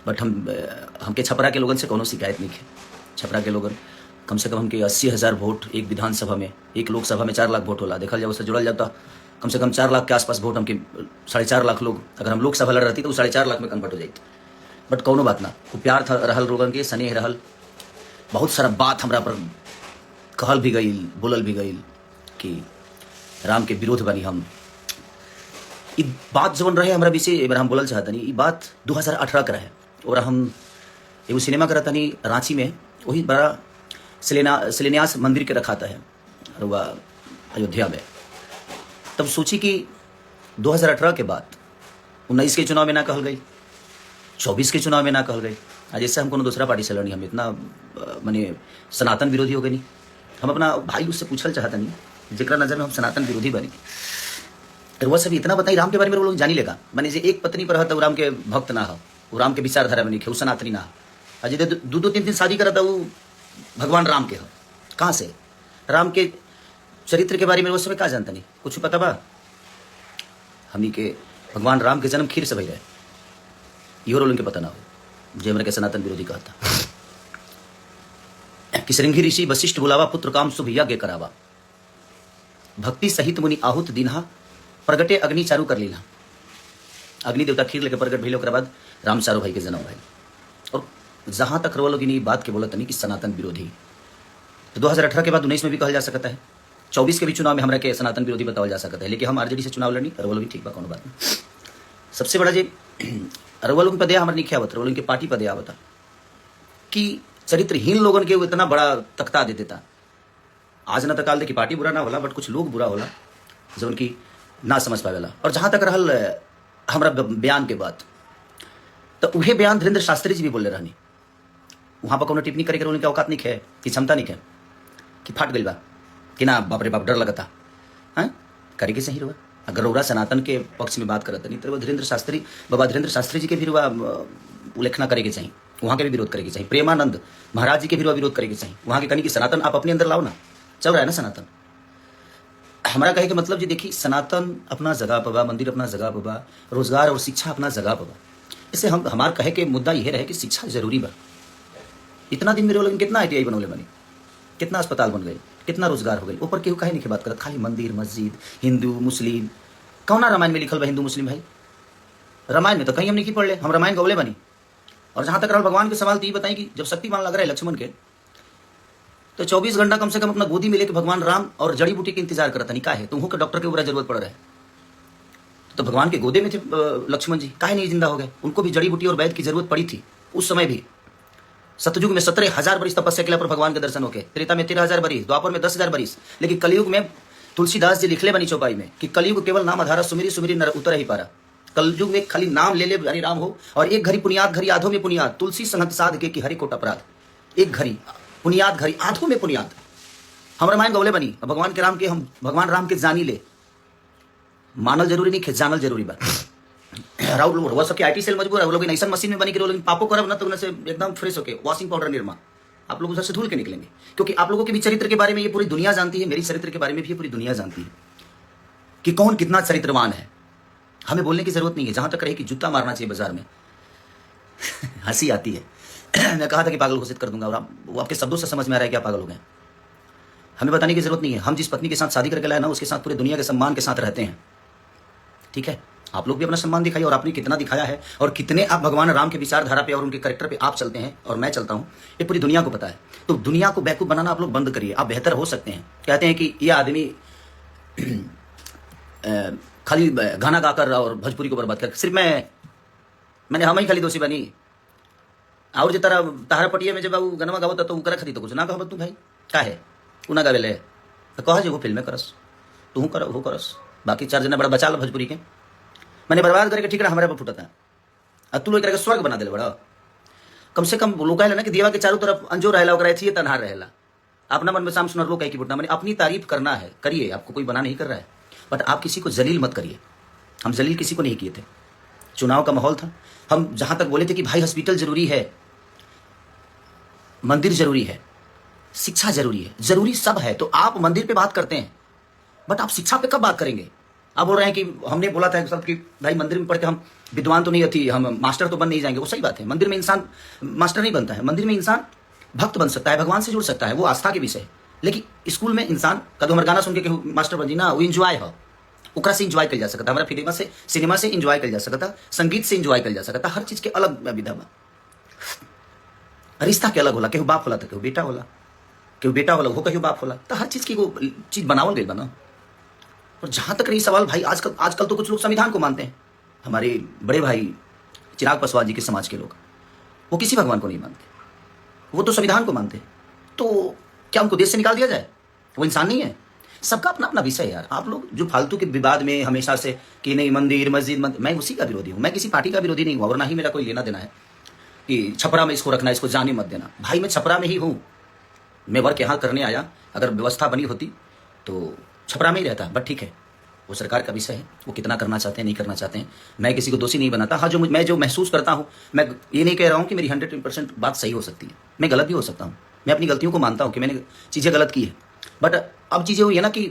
But हमके छपरा के लोगन से कोनो शिकायत नहीं है। छपरा के लोगन कम से कम हमके 80,000 वोट एक विधानसभा में, एक लोकसभा में 4 लाख वोट होला, देखल जाए उससे जुड़ल जाता कम से कम 4 लाख के आसपास वोट हमके 4.5 लाख लोग, अगर हम लोकसभा लड़ रहती तो 4.5 लाख में कन्वर्ट हो जाती। बट कौनो बात ना, वो प्यार था रहल लोगन के, स्नेह रहल, बहुत सारा बात हमरा पर कहल भी गई, बोलल भी गई कि राम के विरोध बनी हम। ये बात जवन रहे हमारा विषय हम बोलल चाहतनी, ये बात 2018 का रहे और हम एगो सिनेमा करत तनी रांची में, वही बड़ा शिलान्यास मंदिर के रखा है रुआ अयोध्या में। तब सोची कि 2018 के बाद 19 के चुनाव में ना कहल गई, 24 के चुनाव में ना कहल गई। आज जैसे हम कोनो दूसरा पार्टी से लड़ी, हम इतना माने सनातन विरोधी हो गए नहीं। हम अपना भाई उससे पूछल चाहता नहीं जिकरा नजर में हम सनातन विरोधी बनी, तो वह सभी इतना बताई राम के बारे में वो लोग जानी लेगा। मैंने जे एक पत्नी पर रहता वो राम के भक्त ना हो, वो राम के विचारधारा में नहीं है, वो सनातनी ना हो। अजय 2-3 शादी करता वो भगवान राम के हो। कहाँ से राम के चरित्र के बारे में वो सब क्या जानता नहीं, कुछ पता बा हमी के भगवान राम के जन्म खीर से भई रहे, इहो उनके पता ना हो, जो हमारे के सनातन विरोधी कहता कि श्रृंगी ऋषि वशिष्ठ बुलावा, पुत्र काम शुभ यज्ञ करावा, भक्ति सहित मुनि आहुत दीन्हा, प्रगटे अग्नि चारू कर लीला। अग्नि देवता खीर लेके प्रगट भइले, ओकरा बाद राम चारू भाई के जन्म भइल। और जहां तक रवा लोग इन बात के बोलत नहीं कि सनातन विरोधी, तो 2018 के बाद 19 में भी कहल जा सकता है, 24 के भी चुनाव में हमरा के सनातन विरोधी बतावल जा सकता है। लेकिन हम आरजेडी से चुनाव लड़नी, रवा लोग भी ठीक बा, कोनो बात नहीं। सबसे बड़ा जे रवा लोग पदे हमारे नहीं आवत, रवा लोग के पार्टी पदे आवता कि चरित्रहीन लोगन के इतना बड़ा तख्ता दे देता। आज न तकाल दे कि पार्टी बुरा ना होला, बट कुछ लोग बुरा होला जो उनकी ना समझ पावेला। और जहां तक रहल हमरा बयान के बात, तो उहे बयान धीरेन्द्र शास्त्री जी भी बोले रहनी, वहां पर कोनो टिप्पणी करे के उनके औकात नहीं है, कि क्षमता नहीं है, कि फाट गई बा, कि ना बाप रे बाप डर लगता है करे के सही रुआ। अगर रउरा सनातन के पक्ष में बात करत नहीं तो धीरेन्द्र शास्त्री, बाबा धीरेन्द्र शास्त्री जी के भी रुआ उल्लेखना करे के चाहिए, वहां के भी विरोध करे के चाहिए। प्रेमानंद महाराज जी के भी रुआ विरोध करे के चाहिए, वहां के कहीं कि सनातन आप अपने अंदर लाओ ना, चल रहा है ना सनातन। हमारा कहे के मतलब जी देखिए, सनातन अपना जगह पर बा, मंदिर अपना जगह पर बा, रोजगार और शिक्षा अपना जगह पर बा। इससे हम हमार कहे के मुद्दा यह रहे कि शिक्षा जरूरी बा। इतना दिन मेरे लोग कितना ITI बनौले बनी, कितना अस्पताल बन गए, कितना रोजगार हो गए, ऊपर केहू कहे नहीं की बात करत, खाली मंदिर मस्जिद हिंदू मुस्लिम। कौना रामायण में लिखल बा हिंदू मुस्लिम भाई? रामायण में तो कहीं हम नहीं पढ़ ले, हम रामायण गौले बनी। और जहां तक रहल भगवान के सवाल, तो ये बताई कि जब शक्तिमान लग रहा है लक्ष्मण के, तो 24 घंटा कम से कम अपना गोदी में लेके भगवान राम और जड़ी बूटी के इंतजार करता नहीं, काहे तुमको के डॉक्टर के पूरा जरूरत पड़ रहा है। तो भगवान के गोदे में थे लक्ष्मण जी, काहे नहीं जिंदा हो गए? उनको भी जड़ी बूटी और वैद्य की जरूरत पड़ी थी उस समय भी। सतयुग में 17,000 बरिस तपस्या के पर भगवान के दर्शन होके, त्रेता में 13,000 बरिस, द्वापर में 10,000 बरिस। लेकिन कलयुग में तुलसीदास जी लिखले बनी चौपाई में कि कलयुग केवल नाम आधारा, सुमिरी सुमिरी नर उतर ही पारा। कलयुग में खाली नाम ले हरि राम हो, और एक घड़ी पुनियाद घड़ी आधो में पुनियाद, तुलसी संगत साध के कि हरि कोट अपराध। एक घड़ी पुनियाद घड़ी आधो में पुनियाद, हम रामायण गौले बनी। भगवान के राम के हम भगवान राम के जानी ले, मानल जरूरी नहीं, जानल जरूरी बा। राहुल वो सबके IT सेल मजबूर है, वो लोग ऐसा मशीन में बनी के लोग पापो करब ना तो उनसे एकदम फ्रेश होके वॉशिंग पाउडर निर्मा आप लोग उससे धुल के निकलेंगे। क्योंकि आप लोगों के भी चरित्र के बारे में ये पूरी दुनिया जानती है, मेरी चरित्र के बारे में भी ये पूरी दुनिया जानती है कि कौन कितना चरित्रवान है। हमें बोलने की जरूरत नहीं है। जहां तक रहे कि जूता मारना चाहिए बाजार में हंसी आती है। मैं कहा था कि पागल घोषित कर दूंगा, और वो आपके शब्दों से समझ में आ रहा है कि आप पागल हो गए। हमें बताने की जरूरत नहीं है। हम जिस पत्नी के साथ शादी करके लाए ना, उसके साथ पूरी दुनिया के सम्मान के साथ रहते हैं, ठीक है? आप लोग भी अपना सम्मान दिखाइए, और आपने कितना दिखाया है, और कितने आप भगवान राम के विचारधारा पे और उनके कैरेक्टर पे आप चलते हैं और मैं चलता हूं, ये पूरी दुनिया को पता है। तो दुनिया को बेवकूफ बनाना आप लोग बंद करिए, आप बेहतर हो सकते हैं। कहते हैं कि ये आदमी खाली गाना गाकर और भोजपुरी को बर्बाद कर, सिर्फ मैंने हम ही खाली दोषी बनी। और जो तारा पटिया में जब गनवा गावत तो कर खती तो कुछ ना कहो तू भाई का है उ ना गावे ले, तो कह जो वो फिल्में करस, तू कर वो करस, बाकी 4 जना बड़ा बचा लो भोजपुरी के। मैंने बर्बाद करके ठीक है हमारे पर फुटता है, अब तू लोग करके स्वर्ग बना दे बड़ा। कम से कम लोग कहला ना कि दीवा के चारों तरफ अंजोर रहेला, ओकरा थी तनहार रहेला। अपना मन में शाम सुनर लोग कह की फुटना, मैंने अपनी तारीफ करना है, करिए, आपको कोई बना नहीं कर रहा है, बट आप किसी को जलील मत करिए। हम जलील किसी को नहीं किए थे। चुनाव का माहौल था, हम जहां तक बोले थे कि भाई हॉस्पिटल जरूरी है, मंदिर जरूरी है, शिक्षा जरूरी है, जरूरी सब है, तो आप मंदिर पे बात करते हैं, बट आप शिक्षा पे कब बात करेंगे? आप बोल रहे हैं कि हमने बोला था कि भाई मंदिर में पढ़ के हम विद्वान तो नहीं थी, हम मास्टर तो बन नहीं जाएंगे, वो सही बात है। मंदिर में इंसान मास्टर नहीं बनता है, मंदिर में इंसान भक्त बन सकता है, भगवान से जुड़ सकता है, वो आस्था के विषय है। लेकिन स्कूल में इंसान कदो हमारे गाना सुन के केहू मास्टर बन जी ना, वो इंजॉय है, ओकरा से इंजॉय कर जा सकता, हमारा फिल्म से सिनेमा से इंजॉय कर जा सकता, संगीत से इंजॉय कर जा सकता, हर चीज के अलग विधा बा। रिश्ता के अलग होला, केहू बाप होला तो केहू बेटा होला, केहू बेटा होला वो केहू बाप होला, तो हर चीज की वो चीज बनावल गई बना। और जहां तक रही सवाल भाई, आजकल तो कुछ लोग संविधान को मानते हैं, हमारे बड़े भाई चिराग पासवान जी के समाज के लोग, वो किसी भगवान को नहीं मानते, वो तो संविधान को मानते। तो क्या उनको देश से निकाल दिया जाए? वो इंसान नहीं है? सबका अपना अपना विषय है यार। आप लोग जो फालतू के विवाद में हमेशा से कि नहीं मंदिर मस्जिद मैं उसी का विरोधी हूँ, मैं किसी पार्टी का विरोधी नहीं हूँ, और ना ही मेरा कोई लेना देना है कि छपरा में इसको रखना, इसको जाने मत देना। भाई मैं छपरा में ही हूँ, मैं वर्क यहाँ करने आया, अगर व्यवस्था बनी होती तो छपरा में ही रहता, बट ठीक है, वो सरकार का विषय है, वो कितना करना चाहते हैं नहीं करना चाहते हैं, मैं किसी को दोषी नहीं बनाता। हाँ, मैं जो महसूस करता हूँ, मैं ये नहीं कह रहा हूँ कि मेरी 100% बात सही हो सकती है, मैं गलत भी हो सकता हूँ, मैं अपनी गलतियों को मानता हूँ कि मैंने चीज़ें गलत की है। बट अब चीज़ें हुई है ना कि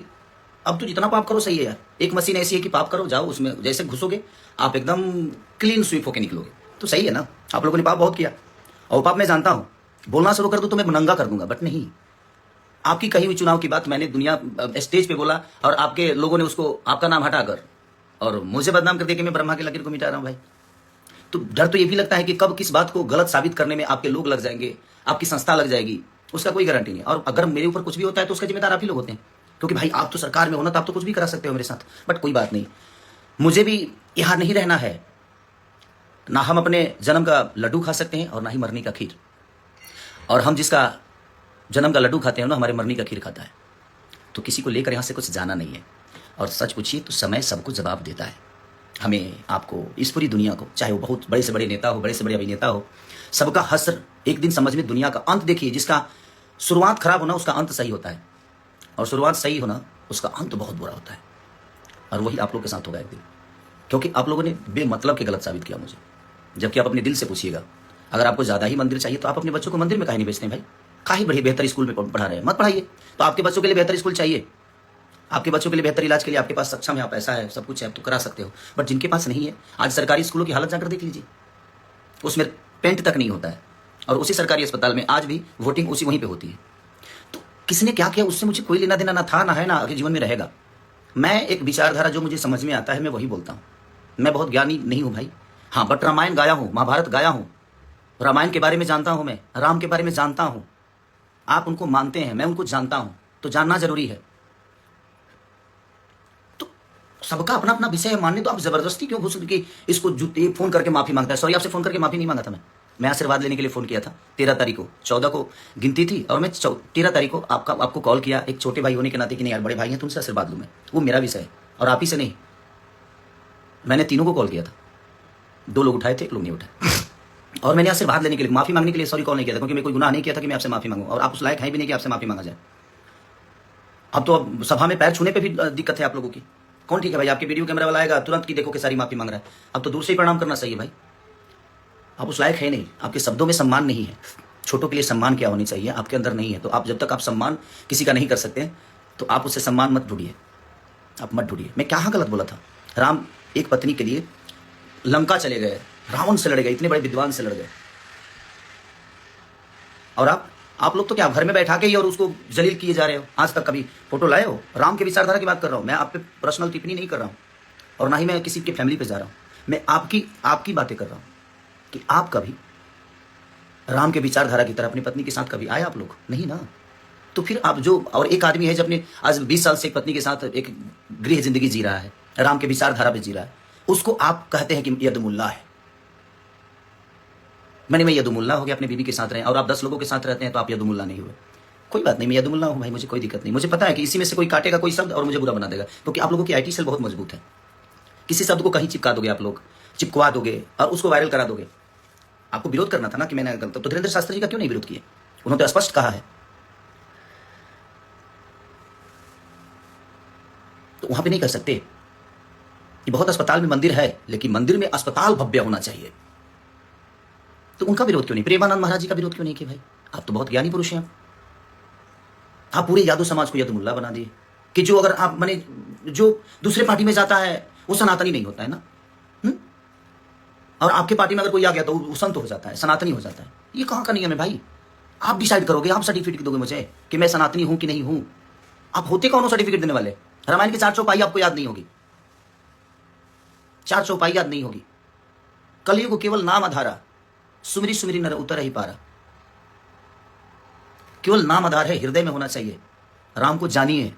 अब तो जितना पाप करो सही है यार, एक मशीन ऐसी है कि पाप करो जाओ, उसमें जैसे घुसोगे आप एकदम क्लीन स्वीप होकर निकलोगे, तो सही है ना। आप लोगों ने पाप बहुत किया, और पाप मैं जानता हूँ, बोलना शुरू कर दूँ तो मैं नंगा कर दूंगा, बट नहीं, आपकी कही हुई चुनाव की बात मैंने दुनिया स्टेज पे बोला, और आपके लोगों ने उसको आपका नाम हटाकर और मुझे बदनाम कर दिया कि मैं ब्रह्मा की लकीर को मिटा रहा हूं भाई। तो डर तो ये भी लगता है कि कब किस बात को गलत साबित करने में आपके लोग लग जाएंगे, आपकी संस्था लग जाएगी, उसका कोई गारंटी नहीं। और अगर मेरे ऊपर कुछ भी होता है तो उसका जिम्मेदार आप ही लोग होते हैं, क्योंकि भाई आप तो सरकार में हो ना, तो आप तो कुछ भी करा सकते हो मेरे साथ। बट कोई बात नहीं, मुझे भी यहाँ नहीं रहना है, ना हम अपने जन्म का लड्डू खा सकते हैं और ना ही मरने का खीर। और हम जिसका जन्म का लड्डू खाते हैं ना, हमारे मरने का खीर खाता है। तो किसी को लेकर यहाँ से कुछ जाना नहीं है। और सच पूछिए तो समय सबको जवाब देता है, हमें, आपको, इस पूरी दुनिया को, चाहे वो बहुत बड़े से बड़े नेता हो, बड़े से बड़े अभिनेता हो, सबका हश्र एक दिन समझ में, दुनिया का अंत देखिए, जिसका शुरुआत खराब होना उसका अंत सही होता है, और शुरुआत सही होना उसका अंत बहुत बुरा होता है। और वही आप लोग के साथ होगा एक दिन, क्योंकि आप लोगों ने बेमतलब के गलत साबित किया मुझे। जबकि आप अपने दिल से पूछिएगा, अगर आपको ज़्यादा ही मंदिर चाहिए तो आप अपने बच्चों को मंदिर में काहे नहीं भेजते हैं भाई? काहे बड़ी बेहतर स्कूल में पढ़ा रहे हैं, मत पढ़ाइए। तो आपके बच्चों के लिए बेहतर स्कूल चाहिए, आपके बच्चों के लिए बेहतर इलाज के लिए आपके पास सक्षम है, आप पैसा है, सब कुछ है, आप तो करा सकते हो। बट जिनके पास नहीं है, आज सरकारी स्कूलों की हालत जाकर देख लीजिए, उसमें पेंट तक नहीं होता है, और उसी सरकारी अस्पताल में आज भी वोटिंग उसी वहीं पे होती है। तो किसने क्या किया उससे मुझे कोई लेना देना ना था, ना है, ना आगे जीवन में रहेगा। मैं एक विचारधारा जो मुझे समझ में आता है मैं वही बोलता हूँ। मैं बहुत ज्ञानी नहीं हूँ भाई, हाँ, बट रामायण गाया हूँ, महाभारत गाया हूँ, रामायण के बारे में जानता हूँ, मैं राम के बारे में जानता हूँ। आप उनको मानते हैं, मैं उनको जानता हूं, तो जानना जरूरी है। तो सबका अपना अपना विषय है मानने, तो आप जबरदस्ती क्यों घुस कि इसको जूते फोन करके माफी मांगता है? सॉरी, आपसे फोन करके माफी नहीं मांगा था मैं आशीर्वाद लेने के लिए फोन किया था 13 तारीख को, 14 को गिनती थी, और मैं 13 तारीख को आपको कॉल किया एक छोटे भाई होने के नाते कि नहीं यार बड़े भाई हैं, तुमसे आशीर्वाद लूं मैं, वो मेरा विषय है और आप ही से नहीं। मैंने तीनों को कॉल किया था, 2 लोग उठाए थे, 1 लोग नहीं उठाए, और मैंने आशीर्वाद लेने के लिए, माफी मांगने के लिए सॉरी कॉल नहीं किया था, क्योंकि मैं कोई गुनाह नहीं किया था कि मैं आपसे माफी मांगूं, और आप उस लायक हैं भी नहीं कि आपसे माफी मांगा जाए। अब तो अब सभा में पैर छूने पे भी दिक्कत है आप लोगों की। कौन ठीक है भाई, आपके वीडियो कैमरा वाला आएगा तुरंत की देखो कि सारी माफी मांग रहा है, अब तो दूर से ही प्रणाम करना चाहिए भाई। आप उस लायक है नहीं, आपके शब्दों में सम्मान नहीं है, छोटों के लिए सम्मान क्या होनी चाहिए आपके अंदर नहीं है। तो आप जब तक आप सम्मान किसी का नहीं कर सकते तो आप उससे सम्मान मत ढूंढिए, आप मत ढूंढिए। मैं क्या गलत बोला था? राम एक पत्नी के लिए लंका चले गए, रावण से लड़ गए, इतने बड़े विद्वान से लड़ गए, और आप लोग तो क्या घर में बैठा के ही और उसको जलील किए जा रहे हो। आज तक कभी फोटो लाए हो? राम के विचारधारा की बात कर रहा हूं मैं, आप पे पर्सनल टिप्पणी नहीं कर रहा हूं, और ना ही मैं किसी के फैमिली पे जा रहा हूं, मैं आपकी बातें कर रहा हूं कि आप कभी राम के विचारधारा की तरह अपनी पत्नी के साथ कभी आए आप लोग? नहीं ना। तो फिर आप जो, और एक आदमी है जो अपने आज 20 साल से एक पत्नी के साथ एक गृह जिंदगी जी रहा है, राम के विचारधारा पे जी रहा है, उसको आप कहते हैं कि यदुमुल्ला है। मैं यदुमुल्ला हो गया, अपने बीवी के साथ रहे, और आप 10 लोगों के साथ रहते हैं तो आप यदुमुल्ला नहीं हुए। कोई बात नहीं, मैं यदुमुल्ला हूं भाई, मुझे कोई दिक्कत नहीं। मुझे पता है कि इसी में से कोई काटेगा कोई शब्द और मुझे बुरा बना देगा, क्योंकि आप लोगों की IT सेल बहुत मजबूत है। किसी शब्द को कहीं चिपका दोगे आप लोग, चिपकवा दोगे और उसको वायरल करा दोगे। आपको विरोध करना था ना कि मैंने गलत, तो धीरेन्द्र शास्त्री जी का क्यों नहीं विरोध किए? उन्होंने तो स्पष्ट कहा है। तो वहां पे नहीं कर सकते कि बहुत अस्पताल में मंदिर है, लेकिन मंदिर में अस्पताल भव्य होना चाहिए। तो उनका विरोध क्यों नहीं? प्रेमानंद महाराज जी का विरोध क्यों नहीं किया भाई? आप तो बहुत ज्ञानी पुरुष हैं। आप पूरे यादव समाज को यदुमुल्ला बना दिए कि जो अगर आप माने जो दूसरे पार्टी में जाता है वो सनातनी नहीं होता है ना। और आपके पार्टी में अगर कोई आ गया तो वो संत हो जाता है, सनातनी हो जाता है। ये कहाँ का नियम है भाई? आप डिसाइड करोगे, आप सर्टिफिकेट दोगे मुझे कि मैं सनातनी हूं कि नहीं हूं। आप होते कौन हो सर्टिफिकेट देने वाले? रामायण की 4 चौपाई आपको याद नहीं होगी, 4 चौपाई याद नहीं होगी। कलयुग केवल नाम आधारा, सुमिरी सुमिरी नर उतर ही पारा। केवल नाम आधार है, हृदय में होना चाहिए। राम को जानिए,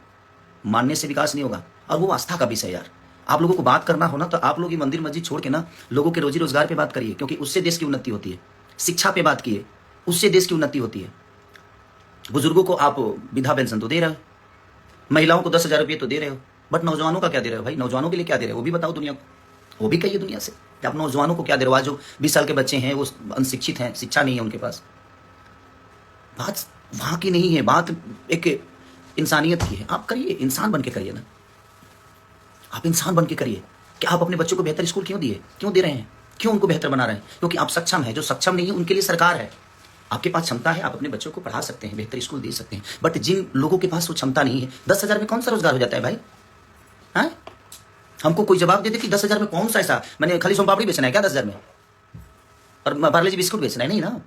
मानने से विकास नहीं होगा। और वो आस्था का विषय यार। आप लोगों को बात करना हो ना तो आप लोग ये मंदिर मस्जिद छोड़ के ना लोगों के रोजी रोजगार पे बात करिए, क्योंकि उससे देश की उन्नति होती है। शिक्षा पे बात किए, उससे देश की उन्नति होती है। बुजुर्गों को आप वृद्धा पेंशन तो दे रहे हो, महिलाओं को 10,000 रुपये तो दे रहे हो, बट नौजवानों का क्या दे रहे हो भाई? नौजवानों के लिए क्या दे रहे हो वो भी बताओ दुनिया को, वो भी कहिए दुनिया से कि आप नौजवानों को क्या दे रहे हो। आज जो 20 साल के बच्चे हैं वो अनशिक्षित हैं, शिक्षा नहीं है उनके पास। बात वहां की नहीं है, बात एक इंसानियत की है। आप करिए, इंसान बन के करिए ना, आप इंसान बन के करिए कि आप अपने बच्चों को बेहतर स्कूल क्यों दिए, क्यों दे रहे हैं, क्यों उनको बेहतर बना रहे हैं? क्योंकि आप सक्षम हैं। जो सक्षम नहीं है उनके लिए सरकार है। आपके पास क्षमता है, आप अपने बच्चों को पढ़ा सकते हैं, बेहतर स्कूल दे सकते हैं। बट जिन लोगों के पास वो क्षमता नहीं है, 10,000 में कौन सा रोजगार हो जाता है भाई? हाँ, हमको कोई जवाब दे दे कि 10,000 में कौन सा ऐसा, मैंने खाली सोन पापड़ी बेचना है क्या 10,000 में? और पार्ले जी बिस्कुट बेचना है? नहीं ना,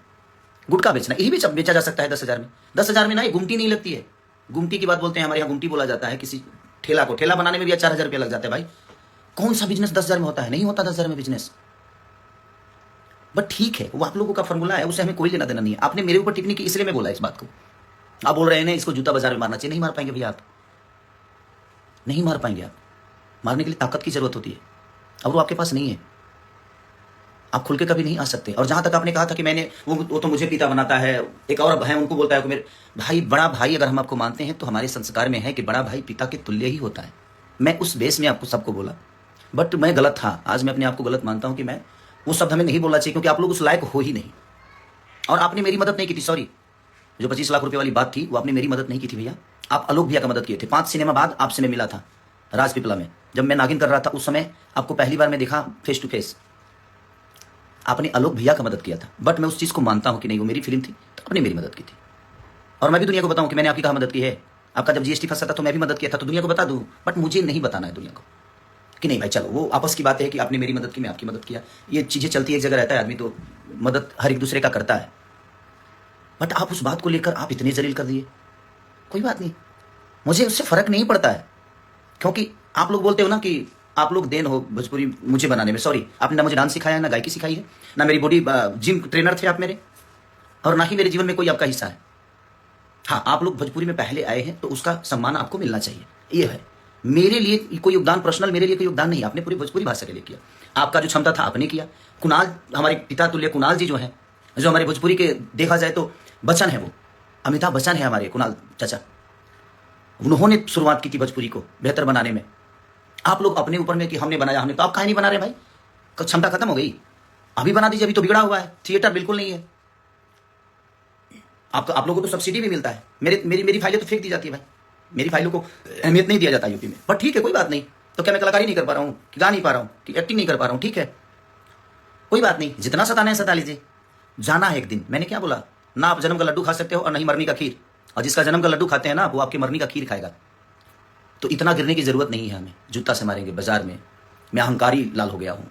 गुटखा बेचना है, यही बेचा जा सकता है 10,000 में। 10,000 में ना ये गुमटी नहीं लगती है। गुमटी की बात बोलते हैं, हमारे यहाँ गुमटी बोला जाता है किसी ठेला को। ठेला बनाने में भी 4,000 रुपया लग जाता है भाई। कौन सा बिजनेस 10,000 में होता है? नहीं होता 10,000 में बिजनेस। बट ठीक है, वो आप लोगों का फॉर्मूला है, उससे हमें कोई लेना देना नहीं है। आपने मेरे ऊपर टिप्पणी की इसलिए मैं बोला इस बात को। आप बोल रहे हैं ना इसको जूता बाजार में मारना चाहिए, नहीं मार पाएंगे भैया, आप नहीं मार पाएंगे। आप मारने के लिए ताकत की जरूरत होती है, और वो आपके पास नहीं है। आप खुल के कभी नहीं आ सकते। और जहां तक आपने कहा था कि मैंने वो तो मुझे पिता बनाता है, एक और है उनको बोलता है कि मेरे भाई, बड़ा भाई अगर हम आपको मानते हैं तो हमारे संस्कार में है कि बड़ा भाई पिता के तुल्य ही होता है। मैं उस बेस में आपको सबको बोला, बट मैं गलत था। आज मैं अपने आप को गलत मानता हूं कि मैं वो शब्द हमें नहीं बोलना चाहिए, क्योंकि आप लोग उस लायक हो ही नहीं। और आपने मेरी मदद नहीं की थी, सॉरी, जो 25 लाख रुपए वाली बात थी वो आपने मेरी मदद नहीं की थी भैया। आप आलोक भैया का मदद किए थे। 5 सिनेमा बाद आपसे मैं मिला था राजपीपला में, जब मैं नागिन कर रहा था। उस समय आपको पहली बार मैं देखा फेस टू फेस। आपने आलोक भैया का मदद किया था, बट मैं उस चीज़ को मानता हूं कि नहीं वो मेरी फिल्म थी तो आपने मेरी मदद की थी। और मैं भी दुनिया को बताऊं कि मैंने आपकी कहाँ मदद की है। आपका जब जीएसटी फंसा था तो मैं भी मदद किया था, तो दुनिया को बता दूं। बट मुझे नहीं बताना है दुनिया को कि नहीं भाई चलो, वो आपस की बात है कि आपने मेरी मदद की, मैं आपकी मदद किया। ये चीज़ें चलती है, एक जगह रहता है आदमी तो मदद हर एक दूसरे का करता है। बट आप उस बात को लेकर आप इतने जलील कर दिए। कोई बात नहीं, मुझे उससे फर्क नहीं पड़ता है, क्योंकि आप लोग बोलते हो ना कि आप लोग देन हो भोजपुरी मुझे बनाने में। सॉरी, आपने ना मुझे डांस सिखाया है, ना गायकी सिखाई है, ना मेरी बॉडी जिम ट्रेनर थे आप मेरे, और ना ही मेरे जीवन में कोई आपका हिस्सा है। हाँ, आप लोग भोजपुरी में पहले आए हैं तो उसका सम्मान आपको मिलना चाहिए। ये है मेरे लिए कोई योगदान, पर्सनल मेरे लिए कोई योगदान नहीं। आपने पूरी भोजपुरी भाषा के लिए किया, आपका जो क्षमता था आपने किया। कुणाल, हमारे पिता तुल्य कुणाल जी जो हैं, जो हमारे भोजपुरी के देखा जाए तो बच्चन है, वो अमिताभ बच्चन है हमारे कुणाल चाचा। उन्होंने शुरुआत की थी भोजपुरी को बेहतर बनाने में। आप लोग अपने ऊपर में कि हमने बनाया, हमने तो आप काहे नहीं बना रहे भाई? क्षमता खत्म हो गई, अभी बना दीजिए। अभी तो बिगड़ा हुआ है, थिएटर बिल्कुल नहीं है। आप लोगों को तो सब्सिडी भी मिलता है। मेरी फाइलें तो फेंक दी जाती है भाई, मेरी फाइलों को अहमियत नहीं दिया जाता यूपी में। पर ठीक है, कोई बात नहीं। तो क्या मैं कलाकारी नहीं कर पा रहा हूँ, कि गा नहीं पा रहा हूँ, कि एक्टिंग नहीं कर पा रहा हूँ? ठीक है, कोई बात नहीं, जितना सताना है सता लीजिए। जाना है एक दिन। मैंने क्या बोला? ना आप जन्म का लड्डू खा सकते हो और नहीं मरनी का खीर। और जिसका जन्म का लड्डू खाते हैं ना, वो आपकी मरनी का खीर खाएगा। तो इतना गिरने की जरूरत नहीं है हमें, जूता से मारेंगे बाजार में। मैं अहंकारी लाल हो गया हूँ?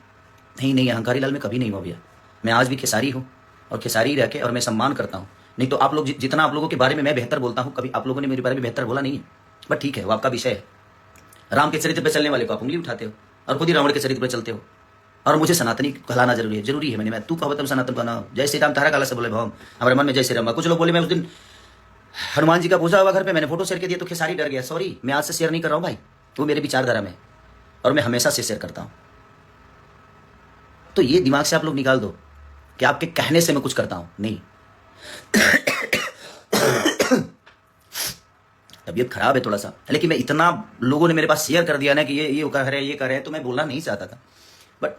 नहीं, अहंकारी लाल मैं कभी नहीं हो गया। मैं आज भी खेसारी हूँ, और खेसारी रह के, और मैं सम्मान करता हूँ। नहीं तो आप लोग जितना आप लोगों के बारे में मैं बेहतर बोलता हूँ, कभी आप लोगों ने मेरे बारे में बेहतर बोला नहीं है। बट ठीक है, वो आपका विषय है। राम के चरित्र पर चलने वाले को आप उंगली उठाते हो, और खुद ही रावण के चरित्र पर चलते हो। और मुझे सनातनी कहलाना जरूरी है, जरूरी है। मैं तू कहो तब सनातन बना। जय श्री राम तारा काला से बोले भाव, हमारे मन में जय श्री राम। कुछ लोग बोले, मैं उस दिन हनुमान जी का पूजा हुआ घर पे, मैंने फोटो शेयर कर दिया तो खेसारी डर गया। सॉरी, मैं आज से शेयर नहीं कर रहा हूँ भाई, वो मेरे विचारधारा में, और मैं हमेशा से शेयर करता हूँ। तो ये दिमाग से आप लोग निकाल दो कि आपके कहने से मैं कुछ करता हूं, नहीं। तबीयत खराब है थोड़ा सा, लेकिन मैं इतना लोगों ने मेरे पास शेयर कर दिया ना कि ये कर रहे हैं, ये कर रहे हैं, तो मैं बोलना नहीं चाहता था। बट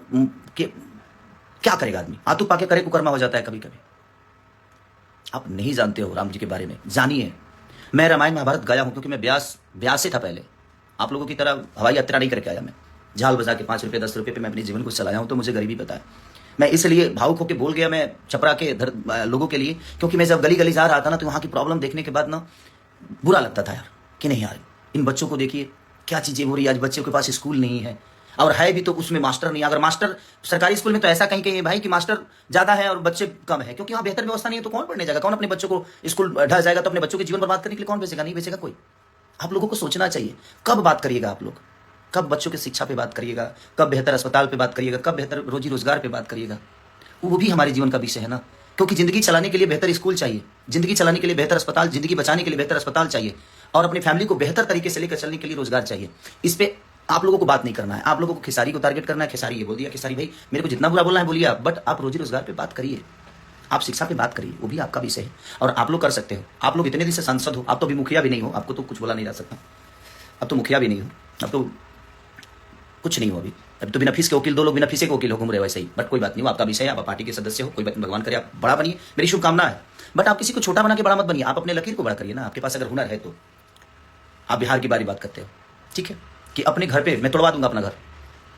क्या करेगा आदमी, आतू पाके करे कुकर्मा हो जाता है कभी कभी। आप नहीं जानते हो राम जी के बारे में, जानिए। मैं रामायण महाभारत गाया हूं क्योंकि मैं ब्यास से था पहले। आप लोगों की तरह हवाई यात्रा नहीं करके आया मैं। झाल बजा के 5 रुपये 10 रुपये पे मैं अपने जीवन को चलाया हूं, तो मुझे गरीबी पता है। मैं इसलिए भावुक होकर बोल गया मैं छपरा के लोगों के लिए, क्योंकि मैं जब गली गली जा रहा था ना, तो वहाँ की प्रॉब्लम देखने के बाद ना बुरा लगता था यार, कि नहीं यार, इन बच्चों को देखिए क्या चीज़ें हो रही है। आज बच्चों के पास स्कूल नहीं है, और है भी तो उसमें मास्टर नहीं। अगर मास्टर सरकारी स्कूल में तो ऐसा कहीं कहीं है भाई कि मास्टर ज्यादा है और बच्चे कम है, क्योंकि वहाँ बेहतर व्यवस्था नहीं है। तो कौन पढ़ने जाएगा, कौन अपने बच्चों को स्कूल ढह जाएगा, तो अपने बच्चों के जीवन बर्बाद करने के लिए कौन भेजेगा? नहीं भेजेगा कोई। आप लोगों को सोचना चाहिए, कब बात करिएगा आप लोग, कब बच्चों की शिक्षा पे बात करिएगा, कब बेहतर अस्पताल पे बात करिएगा, कब बेहतर रोजी रोजगार पे बात करिएगा। वो भी हमारे जीवन का विषय है ना, क्योंकि जिंदगी चलाने के लिए बेहतर स्कूल चाहिए, जिंदगी चलाने के लिए बेहतर अस्पताल, जिंदगी बचाने के लिए बेहतर अस्पताल चाहिए, और अपनी फैमिली को बेहतर तरीके से लेकर चलने के लिए रोजगार चाहिए। इस पे आप लोगों को बात नहीं करना है, आप लोगों को खेसारी को टारगेट करना है। खेसारी ये बोल दिया, खेसारी भाई मेरे को जितना बुरा बोलना है बोलिए आप, बट आप रोजी रोजगार पे बात करिए, आप शिक्षा पे बात करिए, वो भी आपका विषय है और आप लोग कर सकते हो। आप लोग इतने दिन से सांसद हो, आप तो अभी मुखिया भी नहीं हो, आपको तो कुछ बोला नहीं जा सकता। अब तो मुखिया भी नहीं हो, अब तो कुछ नहीं हो। अभी तो बिना फीस के वकील, 2 लोग बिना फीस के वकील हो घूम रहे वैसे ही, बट कोई बात नहीं, वो आपका विषय है, आप पार्टी के सदस्य हो, कोई बात नहीं, भगवान करे आप बड़ा बनिए, मेरी शुभकामना है। बट आप किसी को छोटा बना के बड़ा मत बनिए, आप अपने लकीर को बड़ा करिए ना। आपके पास अगर हुनर है तो आप बिहार की बारी बात करते हो, ठीक है, कि अपने घर पे मैं तोड़वा दूंगा अपना घर,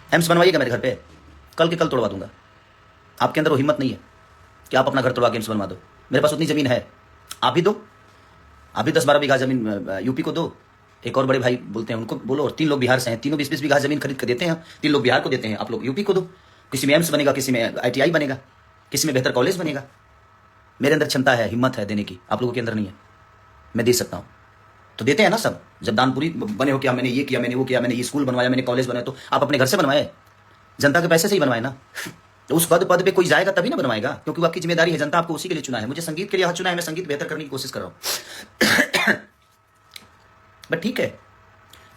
एम्स बनवाइएगा मेरे घर पे, कल के कल तोड़वा दूंगा। आपके अंदर वो हिम्मत नहीं है कि आप अपना घर तोड़वा के एम्स बनवा दो। मेरे पास उतनी जमीन है, आप भी दो, आप भी 10-12 बीघा जमीन यूपी को दो, एक और बड़े भाई बोलते हैं उनको बोलो, और 3 लोग बिहार से हैं, तीनों 20-20 बीघा जमीन खरीद कर देते हैं, 3 लोग बिहार को देते हैं, आप लोग यूपी को दो। किसी में एम्स बनेगा, किसी में ITI बनेगा, किसी में बेहतर कॉलेज बनेगा। मेरे अंदर क्षमता है, हिम्मत है देने की, आप लोगों के अंदर नहीं है। मैं दे सकता हूँ, तो देते हैं ना सब। जब दानपुरी बने हो, क्या मैंने ये किया, मैंने वो किया, मैंने ये स्कूल बनवाया, मैंने कॉलेज बनाया, तो आप अपने घर से बनवाए, जनता के पैसे से ही बनवाए ना। तो उस पद पे कोई जाएगा तभी ना बनवाएगा, क्योंकि वो आपकी जिम्मेदारी है, जनता आपको उसी के लिए चुना है। मुझे संगीत के लिए चुना है, मैं संगीत बेहतर करने की कोशिश कर रहा हूँ। बट ठीक है,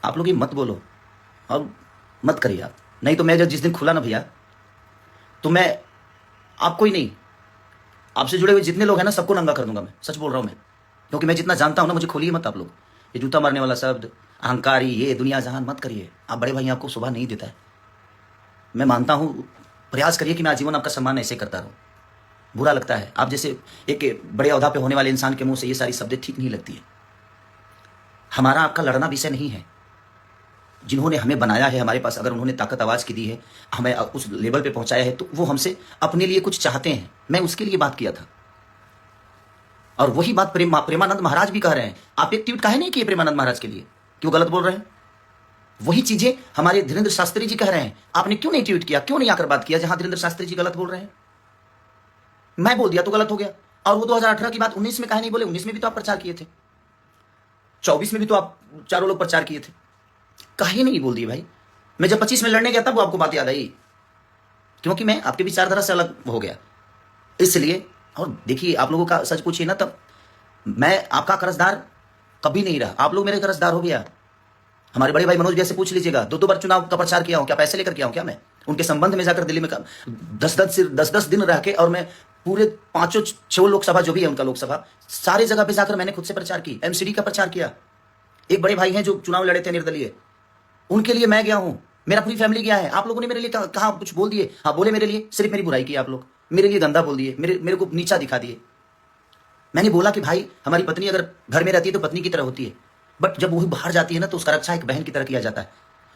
आप लोग ये मत बोलो और मत करिए आप, नहीं तो मैं जब जिस दिन खुला ना भैया, तो मैं आपको ही नहीं, आपसे जुड़े हुए जितने लोग हैं ना, सबको नंगा कर दूंगा। मैं सच बोल रहा हूँ मैं, क्योंकि मैं जितना जानता हूँ ना, मुझे खोलिए मत आप लोग। ये जूता मारने वाला शब्द, अहंकारी, ये दुनिया जहान मत करिए। आप बड़े भाई आपको शोभा नहीं देता है, मैं मानता हूँ। प्रयास करिए कि मैं आजीवन आपका सम्मान ऐसे करता रहूँ। बुरा लगता है, आप जैसे एक बड़े ओहदा पे होने वाले इंसान के मुंह से ये सारी शब्दें ठीक नहीं लगती है। हमारा आपका लड़ना विषय नहीं है। जिन्होंने हमें बनाया है, हमारे पास अगर उन्होंने ताकत आवाज की दी है, हमें उस लेवल पे पहुंचाया है, तो वो हमसे अपने लिए कुछ चाहते हैं। मैं उसके लिए बात किया था, और वही बात प्रेमानंद महाराज भी कह रहे हैं। आप एक ट्वीट काहे नहीं किए प्रेमानंद महाराज के लिए, क्यों गलत बोल रहे हैं? वही चीजें हमारे धीरेन्द्र शास्त्री जी कह रहे हैं, आपने क्यों नहीं ट्वीट किया, क्यों नहीं आकर बात किया जहां धीरेन्द्र शास्त्री जी गलत बोल रहे हैं? मैं बोल दिया तो गलत हो गया। और वो 2018 की बात 19 में काहे नहीं बोले? 19 में भी तो आप प्रचार किए थे, 24 में भी तो आप चारों लोग प्रचार किए थे, काहे नहीं बोल दिए भाई? मैं जब 25 में लड़ने गया तब वो आपको बात याद आई, क्योंकि मैं आपके विचारधारा से अलग हो गया इसलिए। और देखिए, आप लोगों का सच पूछिए ना, तब मैं आपका कर्जदार कभी नहीं रहा, आप लोग मेरे कर्जदार हो गया। हमारे बड़े भाई मनोज भैया से पूछ लीजिएगा, 2 बार चुनाव का प्रचार किया हूं, क्या पैसे लेकर किया हूं क्या? मैं उनके संबंध में जाकर दिल्ली में 10-10 दिन रह के, और मैं पूरे 5-6 लोकसभा जो भी है उनका लोकसभा, सारे जगह पे जाकर मैंने खुद से प्रचार की, MCD का प्रचार किया। एक बड़े भाई हैं जो चुनाव लड़े थे निर्दलीय, उनके लिए मैं गया हूं, मेरा पूरी फैमिली गया है। आप लोगों ने मेरे लिए कहा कुछ बोल दिए? हाँ बोले, मेरे लिए सिर्फ मेरी बुराई की आप लोग, मेरे लिए गंदा बोल दिए, मेरे को नीचा दिखा दिए। मैंने बोला कि भाई, हमारी पत्नी अगर घर में रहती है तो पत्नी की तरह होती है, बट जब वही बाहर जाती है ना, तो उसका रक्षा एक बहन की तरह किया जाता है।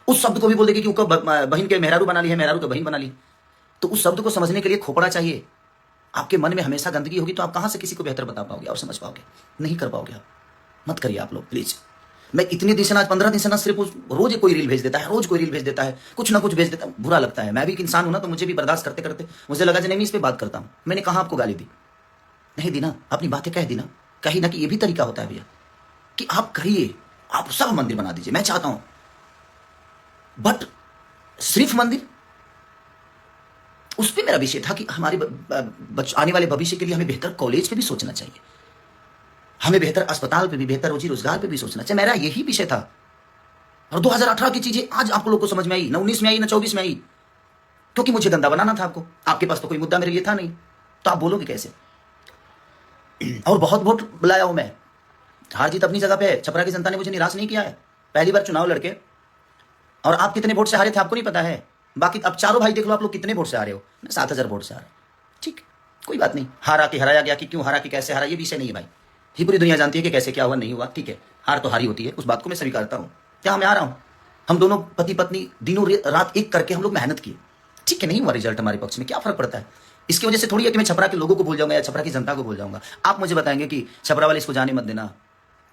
उस शब्द को भी बोल देगी कि उसको बहन के मेहरारू बना ली है, मेहरारू को बहन बना ली। तो उस शब्द को समझने के लिए खोपड़ा चाहिए। आपके मन में हमेशा गंदगी होगी तो आप कहां से किसी को बेहतर बता पाओगे और समझ पाओगे? नहीं कर पाओगे आप। मत करिए आप लोग प्लीज। मैं इतने दिन से ना, 15 दिन से ना, सिर्फ रोज कोई रील भेज देता है, रोज कोई रील भेज देता है, कुछ ना कुछ भेज देता है। बुरा लगता है। मैं भी एक इंसान हूं ना, तो मुझे भी बर्दाश्त करते करते मुझे लगा नहीं, इस पे बात करता हूं। मैंने कहा आपको गाली दी? नहीं दी ना, अपनी बातें कह दी ना। कहीं ना कि ये भी तरीका होता है भैया कि आप करिए, आप सब मंदिर बना दीजिए, मैं चाहता हूं, बट सिर्फ मंदिर, उस पर मेरा विषय था कि हमारे आने वाले भविष्य के लिए हमें बेहतर कॉलेज पे भी सोचना चाहिए, हमें बेहतर अस्पताल पे भी, बेहतर रोजी रोजगार पे भी सोचना चाहिए। मेरा यही विषय था। और 2018 की चीजें आज आप लोगों को समझ में आई, ना 19 में आई ना 24 में आई, क्योंकि मुझे गंदा बनाना था आपको। आपके पास तो कोई मुद्दा मेरे लिए था नहीं, तो आप बोलोगे कैसे? और बहुत वोट बुलाया हूं मैं, हार जीत अपनी जगह पे है। छपरा की जनता ने मुझे निराश नहीं किया है। पहली बार चुनाव लड़के, और आप कितने वोट से हारे थे आपको नहीं पता है। बाकी अब चारों भाई देख लो, आप लोग कितने वोट से हारे हो? 7,000 वोट से हारे। ठीक, कोई बात नहीं। हारा कि हराया गया, कि क्यों हारा, कि कैसे हारा, ये विषय नहीं है भाई। ये पूरी दुनिया जानती है कि कैसे क्या हुआ, नहीं हुआ, ठीक है। हार तो हारी होती है, उस बात को मैं स्वीकारता हूं। क्या मैं आ रहा हूं? हम दोनों पति पत्नी दिनों रात एक करके हम लोग मेहनत किए, ठीक है। नहीं हुआ रिजल्ट हमारे पक्ष में, क्या फर्क पड़ता है? इसकी वजह से थोड़ी है कि मैं छपरा के लोगों को भूल जाऊंगा या छपरा की जनता को भूल जाऊंगा। आप मुझे बताएंगे कि छपरा वाले इसको जाने मत देना।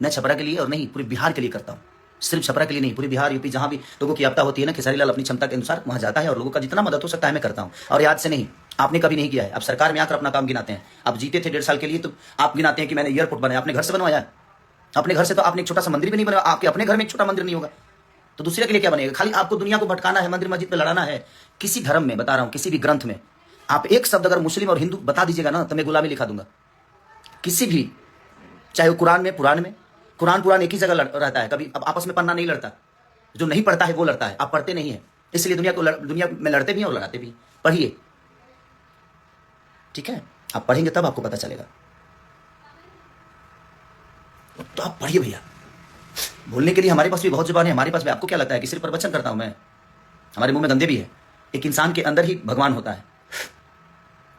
मैं छपरा के लिए और नहीं, पूरे बिहार के लिए करता हूं। सिर्फ छपरा के लिए नहीं, पूरी बिहार यूपी जहां भी लोगों की आपदा होती है ना, खेसारी लाल अपनी क्षमता के अनुसार वहां जाता है और लोगों का जितना मदद हो सकता है मैं करता हूं। और याद से नहीं, आपने कभी नहीं किया है। अब सरकार में आकर अपना काम गिनाते हैं। आप जीते थे 1.5 साल के लिए तो आप गिनाते हैं कि मैंने एयरपोर्ट बनाया, अपने घर से बनवाया। अपने घर से तो आपने एक छोटा सा मंदिर भी नहीं बनवाया। आपके अपने घर में एक छोटा मंदिर नहीं होगा तो दूसरे के लिए क्या बनेगा? खाली आपको दुनिया को भटकाना है, मंदिर मस्जिद पे लड़ाना है। किसी धर्म में बता रहा हूं, किसी भी ग्रंथ में आप एक शब्द अगर मुस्लिम और हिंदू बता दीजिएगा ना तो मैं गुलामी लिखा दूंगा। किसी भी, चाहे वो कुरान में, पुराण में, कुरान एक ही जगह रहता है, कभी अब आपस में पन्ना नहीं लड़ता। जो नहीं पढ़ता है वो लड़ता है, आप पढ़ते नहीं है, इसलिए दुनिया में लड़ते भी हैं और लड़ाते भी। पढ़िए, ठीक है? आप पढ़ेंगे तब आपको पता चलेगा। तो आप पढ़िए भैया। बोलने के लिए हमारे पास भी बहुत जुबान है, हमारे पास भी। आपको क्या लगता है कि सिर्फ प्रवचन करता हूं मैं? हमारे मुंह में गंदे भी है। एक इंसान के अंदर ही भगवान होता है।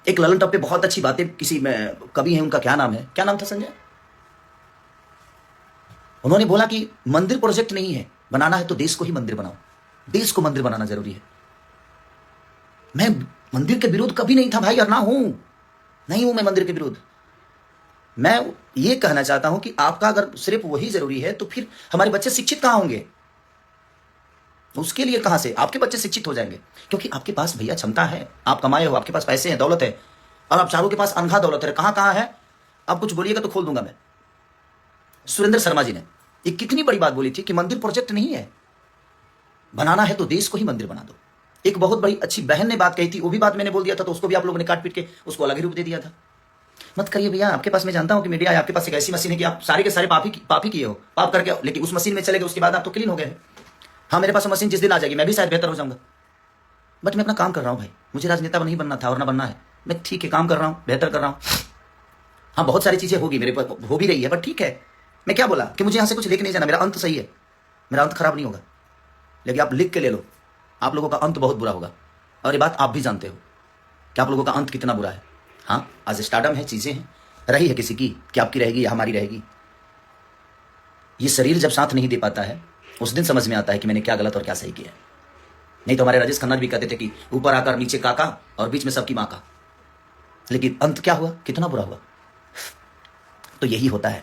एक ललन टॉप पे बहुत अच्छी बातें किसी में कवि है, उनका क्या नाम है, क्या नाम था संजय? उन्होंने बोला कि मंदिर प्रोजेक्ट नहीं है, बनाना है तो देश को ही मंदिर बनाओ। देश को मंदिर बनाना जरूरी है। मैं मंदिर के विरोध कभी नहीं था भाई, और ना हूं, नहीं हूं मैं मंदिर के विरोध। मैं ये कहना चाहता हूं कि आपका अगर सिर्फ वही जरूरी है तो फिर हमारे बच्चे शिक्षित कहां होंगे? उसके लिए कहां से आपके बच्चे शिक्षित हो जाएंगे? क्योंकि आपके पास भैया क्षमता है, आप कमाए हो, आपके पास पैसे हैं, दौलत है, और आप चारों के पास अनघा दौलत है। कहां कहां है? आप कुछ बोलिएगा तो खोल दूंगा मैं। सुरेंद्र शर्मा जी ने एक कितनी बड़ी बात बोली थी कि मंदिर प्रोजेक्ट नहीं है, बनाना है तो देश को ही मंदिर बना दो। एक बहुत बड़ी अच्छी बहन ने बात कही थी, वो भी बात मैंने बोल दिया था, तो उसको भी आप लोगों ने काट पीट के उसको अलग ही रूप दे दिया था। मत करिए भैया। आपके पास मैं जानता हूं कि मीडिया है, आपके पास एक ऐसी मशीन है कि आप सारे के सारे पाप ही किए हो, पाप करके, लेकिन उस मशीन में चले गए, उसके बाद आप तो क्लीन हो गए। हाँ, मेरे पास मशीन जिस दिन आ जाएगी मैं भी शायद बेहतर हो जाऊंगा। बट मैं अपना काम कर रहा हूं भाई। मुझे राजनेता नहीं बनना था और ना बनना है। मैं ठीक है काम कर रहा हूं, बेहतर कर रहा हूं। हाँ, बहुत सारी चीजें होगी, मेरे पास हो भी रही है, बट ठीक है। मैं क्या बोला कि मुझे यहां से कुछ लेके नहीं जाना, मेरा अंत सही है, मेरा अंत खराब नहीं होगा। लेकिन आप लिख के ले लो, आप लोगों का अंत बहुत बुरा होगा। और ये बात आप भी जानते हो कि आप लोगों का अंत कितना बुरा है। हाँ, आज स्टार्डम है, चीजें हैं, रही है किसी की कि आपकी रहेगी या हमारी रहेगी। ये शरीर जब साथ नहीं दे पाता है उस दिन समझ में आता है कि मैंने क्या गलत और क्या सही किया। नहीं तो हमारे राजेश खन्ना भी कहते थे कि ऊपर आकर नीचे काका और बीच में सबकी माँ का। लेकिन अंत क्या हुआ, कितना बुरा हुआ। तो यही होता है।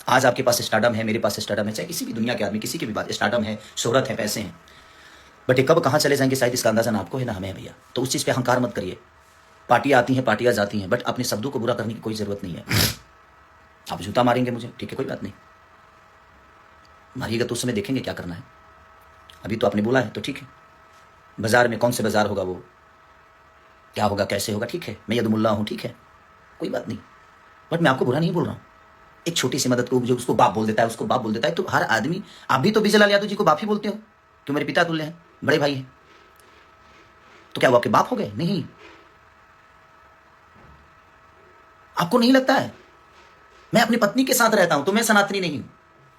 आज आपके पास स्टार्डम है, मेरे पास स्टार्डम है, चाहे किसी भी दुनिया के आदमी, किसी के भी पास स्टार्डम है, शोहरत है, पैसे हैं, बट ये कब कहाँ चले जाएंगे शायद इसका अंदाजा ना आपको है ना हमें भैया। तो उस चीज़ पे अहंकार मत करिए। पार्टियाँ आती हैं, पार्टियाँ जाती हैं, बट अपने शब्दों को बुरा करने की कोई ज़रूरत नहीं है। आप जूता मारेंगे मुझे, ठीक है, कोई बात नहीं, मारिएगा तो उस समय देखेंगे क्या करना है। अभी तो आपने बोला है तो ठीक है। बाजार में कौन से बाजार होगा, वो क्या होगा, कैसे होगा, ठीक है, मैं यदुमुल्ला हूँ, ठीक है, कोई बात नहीं। बट मैं आपको बुरा नहीं बोल रहा हूँ। एक छोटी सी मदद को जो उसको बाप बोल देता है, उसको बाप बोल देता है, तो हर आदमी, आप भी तो विजयलाल यादव जी को बाप ही बोलते हो, क्यों, मेरे पिता तुल्य हैं, बड़े भाई हैं, तो क्या वो आपके बाप हो गए? नहीं। आपको नहीं लगता है? मैं अपनी पत्नी के साथ रहता हूं तो मैं सनातनी नहीं हूं।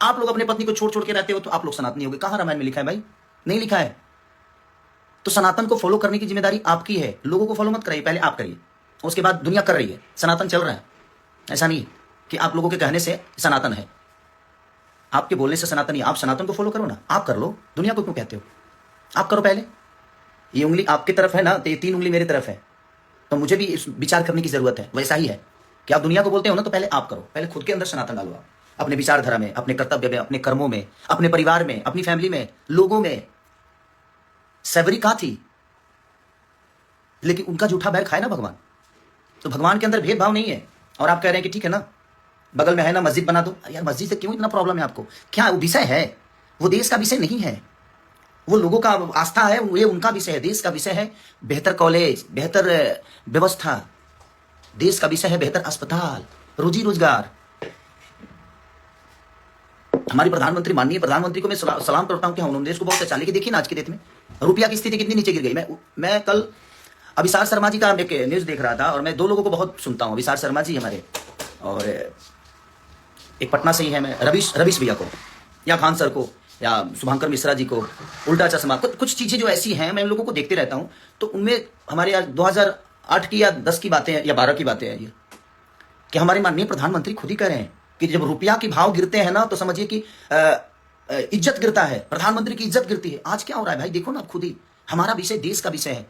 आप लोग अपनी पत्नी को छोड़ छोड़ के रहते हो तो आप लोग सनातनी हो गए। कहां रामायण में लिखा है भाई? नहीं लिखा है। तो सनातन को फॉलो करने की जिम्मेदारी आपकी है। लोगों को फॉलो मत कराइए, पहले आप करिए, उसके बाद दुनिया कर रही है, सनातन चल रहा है। ऐसा नहीं कि आप लोगों के कहने से सनातन है, आपके बोलने से सनातन नहीं। आप सनातन को फॉलो करो ना, आप कर लो, दुनिया को क्यों कहते हो? आप करो पहले। ये उंगली आपकी तरफ है ना, तो ये 3 उंगली मेरी तरफ है, तो मुझे भी इस विचार करने की जरूरत है। वैसा ही है कि आप दुनिया को बोलते हो ना, तो पहले आप करो, पहले खुद के अंदर सनातन डालो। आप अपने विचारधारा में, अपने कर्तव्य में, अपने कर्मों में, अपने परिवार में, अपनी फैमिली में, लोगों में। सैवरी कहाँ थी, लेकिन उनका जूठा बैर खाए ना भगवान। तो भगवान के अंदर भेदभाव नहीं है। और आप कह रहे हैं कि ठीक है ना, बगल में है ना, मस्जिद बना दो। यार मस्जिद से क्यों इतना प्रॉब्लम है आपको? क्या वो विषय है? वो देश का विषय नहीं है, वो लोगों का आस्था है, ये उनका विषय है। देश का विषय है बेहतर कॉलेज, बेहतर व्यवस्था। देश का विषय है बेहतर अस्पताल, रोजी रोजगार। हमारे प्रधानमंत्री, माननीय प्रधानमंत्री को मैं सलाम करता हूं कि उन्होंने देश को बहुत अच्छा। लेकिन देखिए ना आज की डेट में रुपया की स्थिति कितनी नीचे गिर गई। मैं कल अभिसार शर्मा जी का एक न्यूज देख रहा था, और मैं 2 लोगों को बहुत सुनता हूं, अभिसार शर्मा जी हमारे, और एक पटना से ही है, मैं रवीश भैया को, या खान सर को, या शुभंकर मिश्रा जी को, उल्टा चश्मा, कुछ चीजें जो ऐसी हैं मैं उन लोगों को देखते रहता हूं। तो उनमें हमारे 2008 की या 10 की बातें हैं या 12 की बातें हैं ये, कि हमारे माननीय प्रधानमंत्री खुद ही कह रहे हैं कि जब रुपया के भाव गिरते हैं ना, तो समझिए कि इज्जत गिरता है, प्रधानमंत्री की इज्जत गिरती है। आज क्या हो रहा है भाई, देखो ना खुद ही। हमारा विषय देश का विषय है,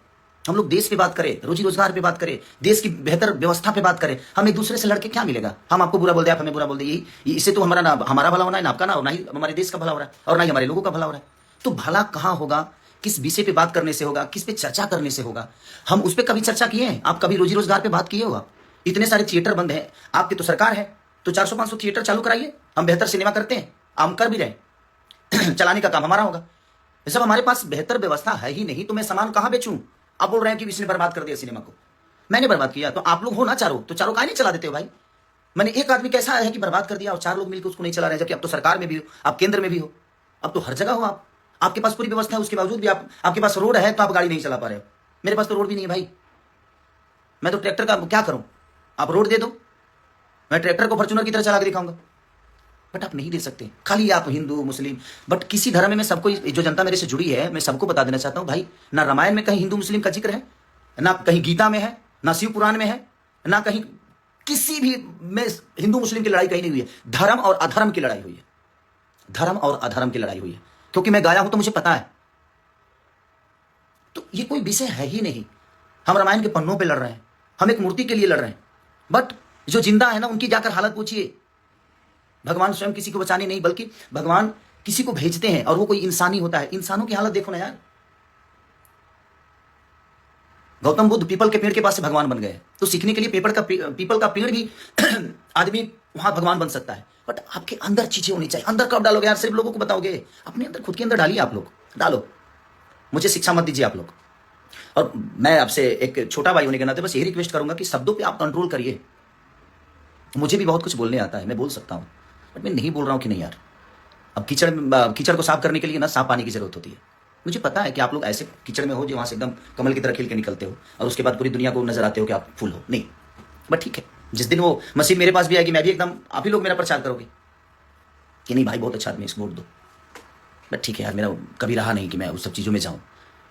हम लोग देश पे बात करें, रोजी रोजगार पे बात करें, देश की बेहतर व्यवस्था पे बात करें। हम एक दूसरे से लड़के क्या मिलेगा? हम आपको बुरा बोल दे, आप हमें बुरा बोल दे, यही इससे तो हमारा भला होना है ना आपका, ना ही हमारे देश का भला हो रहा है और ना ही हमारे लोगों का भला हो रहा है। तो भला कहाँ होगा? किस विषय पे बात करने से होगा? किस पे चर्चा करने से होगा? हम उस पर कभी चर्चा किए हैं? आप कभी रोजी रोजगार पे बात किए होगा? इतने सारे थिएटर बंद हैं, आपकी तो सरकार है, तो 400-500 थिएटर चालू कराइए। हम बेहतर सिनेमा करते हैं, हम कर भी रहे चलाने का काम हमारा होगा। सब हमारे पास बेहतर व्यवस्था है ही नहीं, तो मैं सामान कहां बेचूं? आप बोल रहे हैं कि इसने बर्बाद कर दिया सिनेमा को। मैंने बर्बाद किया तो आप लोग हो ना चारों, तो चारों काहे नहीं चला देते हो भाई? मैंने एक आदमी कैसा है कि बर्बाद कर दिया और 4 लोग मिलकर उसको नहीं चला रहे, जबकि अब तो सरकार में भी हो, आप केंद्र में भी हो, अब तो हर जगह हो आप, आपके पास पूरी व्यवस्था है, उसके बावजूद भी आपके पास रोड है तो आप गाड़ी नहीं चला पा रहे हो। मेरे पास तो रोड भी नहीं है भाई, मैं तो ट्रैक्टर का क्या करूं? आप रोड दे दो, मैं ट्रैक्टर को फॉर्च्यूनर की तरह चला के दिखाऊंगा, बट आप नहीं दे सकते। खाली आप हिंदू मुस्लिम, बट किसी धर्म में सबको, जो जनता मेरे से जुड़ी है, मैं सबको बता देना चाहता हूं भाई, ना रामायण में कहीं हिंदू मुस्लिम का जिक्र है, ना कहीं गीता में है, ना शिव पुराण में है, ना कहीं किसी भी में हिंदू मुस्लिम की लड़ाई कहीं नहीं हुई है। धर्म और अधर्म की लड़ाई हुई है, धर्म और अधर्म की लड़ाई हुई है, क्योंकि मैं गाया हूं तो मुझे पता है। तो ये कोई विषय है ही नहीं। हम रामायण के पन्नों पे लड़ रहे हैं, हम एक मूर्ति के लिए लड़ रहे हैं, बट जो जिंदा है ना उनकी जाकर हालत पूछिए। भगवान स्वयं किसी को बचाने नहीं, बल्कि भगवान किसी को भेजते हैं और वो कोई इंसानी होता है। इंसानों की हालत देखो ना यार। गौतम बुद्ध पीपल के पेड़ के पास से भगवान बन गए, तो सीखने के लिए पीपल का पेड़ भी आदमी वहां भगवान बन सकता है। बट आपके अंदर चीजें होनी चाहिए। अंदर कब डालोगे यार? सिर्फ लोगों को बताओगे? अपने अंदर, खुद के अंदर डालिए। आप लोग डालो, मुझे शिक्षा मत दीजिए आप लोग। और मैं आपसे एक छोटा भाई होने के नाते बस यही रिक्वेस्ट करूंगा कि शब्दों पे आप कंट्रोल करिए। मुझे भी बहुत कुछ बोलने आता है, मैं बोल सकता हूं, बट मैं नहीं बोल रहा हूं कि नहीं यार। अब कीचड़ को साफ करने के लिए ना साफ पानी की जरूरत होती है। मुझे पता है कि आप लोग ऐसे कीचड़ में हो जो वहां से एकदम कमल की तरह खिल के निकलते हो और उसके बाद पूरी दुनिया को नजर आते हो कि आप फूल हो। नहीं, बट ठीक है, जिस दिन वो मशीन मेरे पास भी आएगी, मैं भी एकदम, आप ही लोग मेरा प्रचार करोगे कि नहीं भाई बहुत अच्छा आदमी, इसको वोट दो। बट ठीक है यार, मेरा कभी रहा नहीं कि मैं उस सब चीज़ों में जाऊँ।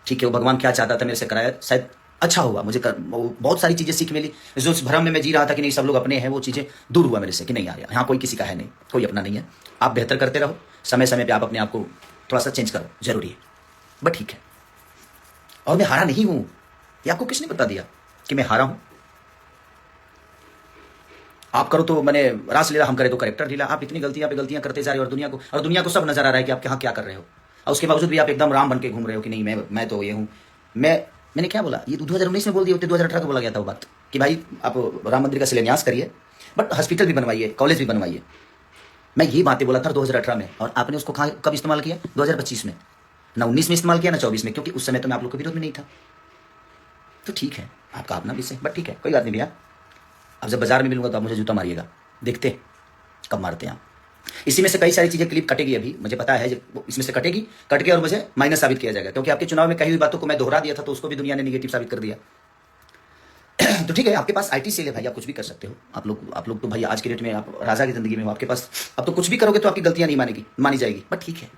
ठीक है, वो भगवान क्या चाहता था मेरे से कराया, शायद अच्छा हुआ। मुझे बहुत सारी चीज़ें सीख मिली। जो उस भ्रम में मैं जी रहा था कि नहीं सब लोग अपने हैं, वो चीज़ें दूर हुआ मेरे से कि नहीं यार, यहाँ कोई किसी का है नहीं, कोई अपना नहीं है। आप बेहतर करते रहो, समय समय पे आप अपने आप को थोड़ा सा चेंज करो, जरूरी है। बट ठीक है, और मैं हारा नहीं हूं। ये आपको किसने बता दिया कि मैं हारा हूं? आप करो तो मैंने रासलीला, हम करे तो करेक्टर लीला। आप इतनी गलतियां पे गलतियां करते जा रहे हो और दुनिया को सब नजर आ रहा है कि आप यहाँ क्या कर रहे हो, और उसके बावजूद भी आप एकदम राम बन के घूम रहे हो कि नहीं मैं तो ये हूं। मैंने क्या बोला? ये 2019 में बोल दिया होते, 2018 को बोला गया था वो बात कि भाई आप राम मंदिर का शिलान्यास करिए, बट हॉस्पिटल भी बनवाइए, कॉलेज भी बनवाइए। मैं ये बातें बोला था 2018 में, और आपने उसको कब इस्तेमाल किया? 2025 में, ना 19 में इस्तेमाल किया, ना 24 में, क्योंकि उस समय तो मैं आप लोग के विरोध में नहीं था। तो ठीक है, आपका अपना विषय, बट ठीक है, कोई बात नहीं भैया। अब जब बाजार में मिलूंगा तो आप मुझे जूता मारिएगा, देखते कब मारते हैं आप। इसी में से कई सारी चीजें क्लिप कटेगी, अभी मुझे पता है इसमें से कटेगी, कट के और मुझे माइनस साबित किया जाएगा, क्योंकि आपके चुनाव में कही हुई बातों को मैं दोहरा दिया था, तो उसको भी दुनिया ने निगेटिव साबित कर दिया। तो ठीक है, आपके पास IT सेल है भाई, आप कुछ भी कर सकते हो। आप लोग तो भाई आज के डेट में आप राजा की जिंदगी में हो, आपके पास अब तो कुछ भी करोगे तो आपकी गलतियां नहीं मानी जाएगी। बट ठीक है,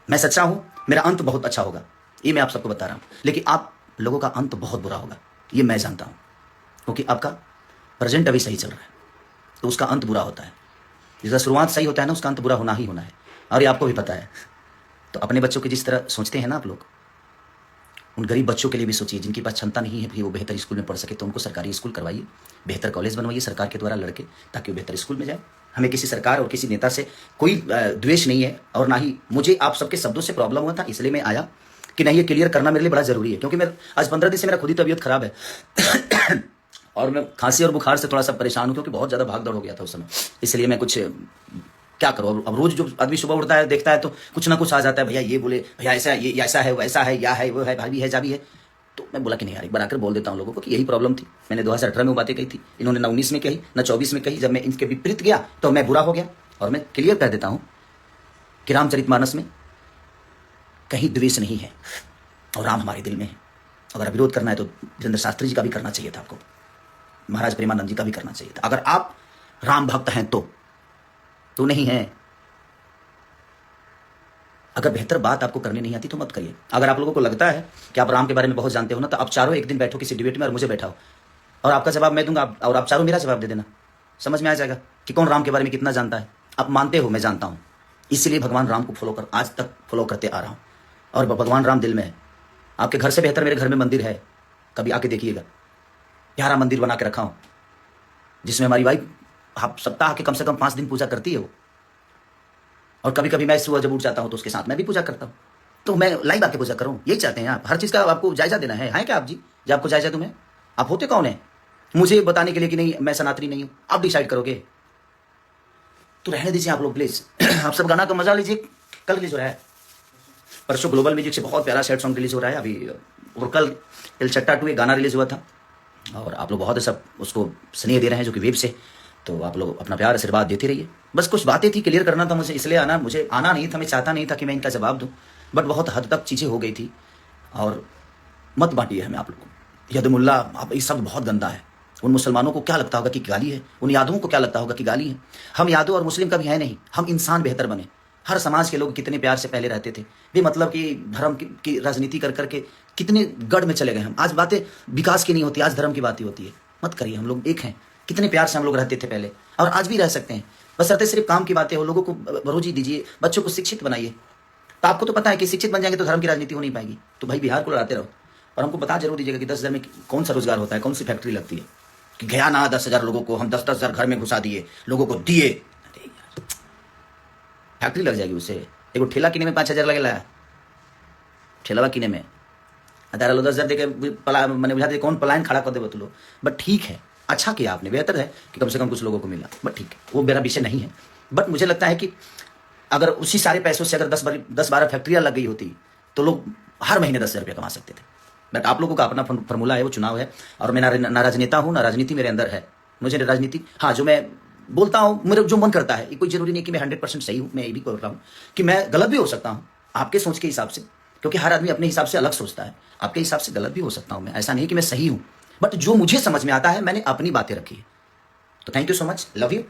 मैं सच्चा हूं, मेरा अंत बहुत अच्छा होगा, ये मैं आप सबको बता रहा हूं। लेकिन आप लोगों का अंत बहुत बुरा होगा, ये मैं जानता हूं, क्योंकि आपका प्रेजेंट अभी सही चल रहा है, तो उसका अंत बुरा होता है। जिसका शुरुआत सही होता है ना, उसका अंत बुरा होना ही होना है, और ये आपको भी पता है। तो अपने बच्चों की जिस तरह सोचते हैं ना आप लोग, उन गरीब बच्चों के लिए भी सोचिए, जिनके पास क्षमता नहीं है कि वो बेहतर स्कूल में पढ़ सके, तो उनको सरकारी स्कूल करवाइए, बेहतर कॉलेज बनवाइए सरकार के द्वारा लड़के, ताकि वो बेहतर स्कूल में जाए। हमें किसी सरकार और किसी नेता से कोई द्वेष नहीं है, और ना ही मुझे आप सबके शब्दों से प्रॉब्लम हुआ था, इसलिए मैं आया कि नहीं, ये क्लियर करना मेरे लिए बड़ा जरूरी है, क्योंकि मैं आज 15 दिन से मेरा खुद ही तबीयत खराब है और मैं खांसी और बुखार से थोड़ा सा परेशान हूँ, क्योंकि बहुत ज़्यादा भाग दौड़ हो गया था उस समय। इसलिए मैं कुछ क्या करूँ, अब रोज जो आदमी सुबह उठता है देखता है तो कुछ ना कुछ आ जाता है, भैया ये बोले, भैया ऐसा है, ये ऐसा है, वैसा है, या है वो है, भाभी है, जाभी है। तो मैं बोला कि नहीं यार, एक बार आकर बोल देता हूँ लोगों को कि यही प्रॉब्लम थी। मैंने 2018 में वो बातें कही थी, इन्होंने ना 19 में कही, ना 24 में कही। जब मैं इनके विपरीत गया तो मैं बुरा हो गया, और मैं क्लियर कर देता हूँ कि रामचरितमानस में कहीं द्वेष नहीं है, और राम हमारे दिल में है। अगर विरोध करना है तो वीरेंद्र शास्त्री जी का भी करना चाहिए था, आपको महाराज प्रेमानंद जी का भी करना चाहिए था। अगर आप राम भक्त हैं तो नहीं है। अगर बेहतर बात आपको करनी नहीं आती तो मत करिए। अगर आप लोगों को लगता है कि आप राम के बारे में बहुत जानते हो ना, तो आप चारों एक दिन बैठो किसी डिबेट में और मुझे बैठाओ, और आपका जवाब मैं दूंगा, और आप चारों मेरा जवाब दे देना। समझ में आ जाएगा कि कौन राम के बारे में कितना जानता है। आप मानते हो, मैं जानता हूं, इसलिए भगवान राम को आज तक फॉलो करते आ रहा हूं, और भगवान राम दिल में है। आपके घर से बेहतर मेरे घर में मंदिर है। कभी आके देखिएगा, प्यारा मंदिर बना के रखा हूँ, जिसमें हमारी वाइफ सप्ताह के कम से कम 5 दिन पूजा करती है वो। और कभी कभी मैं सुबह जब उठ जाता हूँ तो उसके साथ मैं भी पूजा करता हूँ। तो मैं लाइव आके पूजा करूँ, यही चाहते हैं आप। हर चीज़ का आपको जायजा देना है क्या आप जी? जब आपको जायजा दूँ मैं, आप होते कौन है मुझे बताने के लिए कि नहीं मैं सनातनी नहीं हूँ? आप डिसाइड करोगे तो रहने दीजिए आप लोग प्लीज। आप सब गाना का मजा लीजिए। कल रिलीज हो रहा है, परसों ग्लोबल म्यूजिक से बहुत प्यारा सैड सॉन्ग रिलीज हो रहा है अभी, और कल इल चट्टा 2 एक गाना रिलीज हुआ था, और आप लोग बहुत सब उसको स्नेह दे रहे हैं जो कि वेब से। तो आप लोग अपना प्यार आशीर्वाद देते रहिए। बस कुछ बातें थी, क्लियर करना था मुझे, इसलिए मुझे आना नहीं था। मैं चाहता नहीं था कि मैं इनका जवाब दूं, बट बहुत हद तक चीज़ें हो गई थी। और मत बांटिए हमें आप लोग को। यदमुल्ला आप ये शब्द बहुत गंदा है। उन मुसलमानों को क्या लगता होगा कि गाली है, उन यादवों को क्या लगता होगा कि गाली है। हम यादव और मुस्लिम कभी है नहीं, हम इंसान बेहतर बने। हर समाज के लोग कितने प्यार से पहले रहते थे, भी मतलब कि धर्म की राजनीति कर करके कितने गढ़ में चले गए हम। आज बातें विकास की नहीं होती, आज धर्म की बातें होती है। मत करिए, हम लोग एक हैं। कितने प्यार से हम लोग रहते थे पहले, और आज भी रह सकते हैं। बस रहते सिर्फ काम की बातें हो। लोगों को रोजी दीजिए, बच्चों को शिक्षित बनाइए। तो आपको तो पता है कि शिक्षित बन जाएंगे तो धर्म की राजनीति हो नहीं पाएगी। तो भाई बिहार को लड़ाते रहो, और हमको बता जरूर दीजिएगा कि 10,000 में कौन सा रोजगार होता है, कौन सी फैक्ट्री लगती है। कि गया ना 10,000 लोगों को हम 10,000 घर में घुसा दिए, लोगों को दिए। फैक्ट्री लग जाएगी उससे। देखो ठेला किने में 5,000 लगेगा, ठेलावा किने में 10,000 देके मैंने बुझा दे कौन पलायन खड़ा कर दे बोलो। बट ठीक है, अच्छा किया आपने, बेहतर है कि कम से कम कुछ लोगों को मिला। बट ठीक है, वो मेरा विषय नहीं है। बट मुझे लगता है कि अगर उसी सारे पैसों से अगर 10-12 फैक्ट्रियां लग गई होती तो लोग हर महीने 10,000 रुपये कमा सकते थे। बट आप लोगों का अपना फॉर्मूला है, वो चुनाव है। और मैं ना राजनेता हूँ, ना राजनीति मेरे अंदर है। मुझे राजनीति, हाँ जो मैं बोलता हूँ मेरा जो मन करता है, कोई जरूरी नहीं कि मैं 100% सही हूँ। मैं ये भी बोल रहा हूँ कि मैं गलत भी हो सकता हूँ आपके सोच के हिसाब से, क्योंकि हर आदमी अपने हिसाब से अलग सोचता है। आपके हिसाब से गलत भी हो सकता हूँ मैं, ऐसा नहीं कि मैं सही हूँ। बट जो मुझे समझ में आता है मैंने अपनी बातें रखी है। तो thank you so much, love you.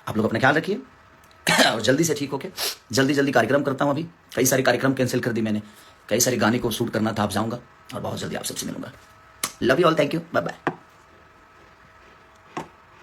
आप लोग अपना ख्याल रखिए और जल्दी से ठीक होके जल्दी कार्यक्रम करता हूँ। अभी कई सारे कार्यक्रम कैंसिल कर दी मैंने, कई सारे गाने को शूट करना था। आप जाऊँगा और बहुत जल्दी आप सबसे मिलूंगा। Love you all, thank you, bye bye.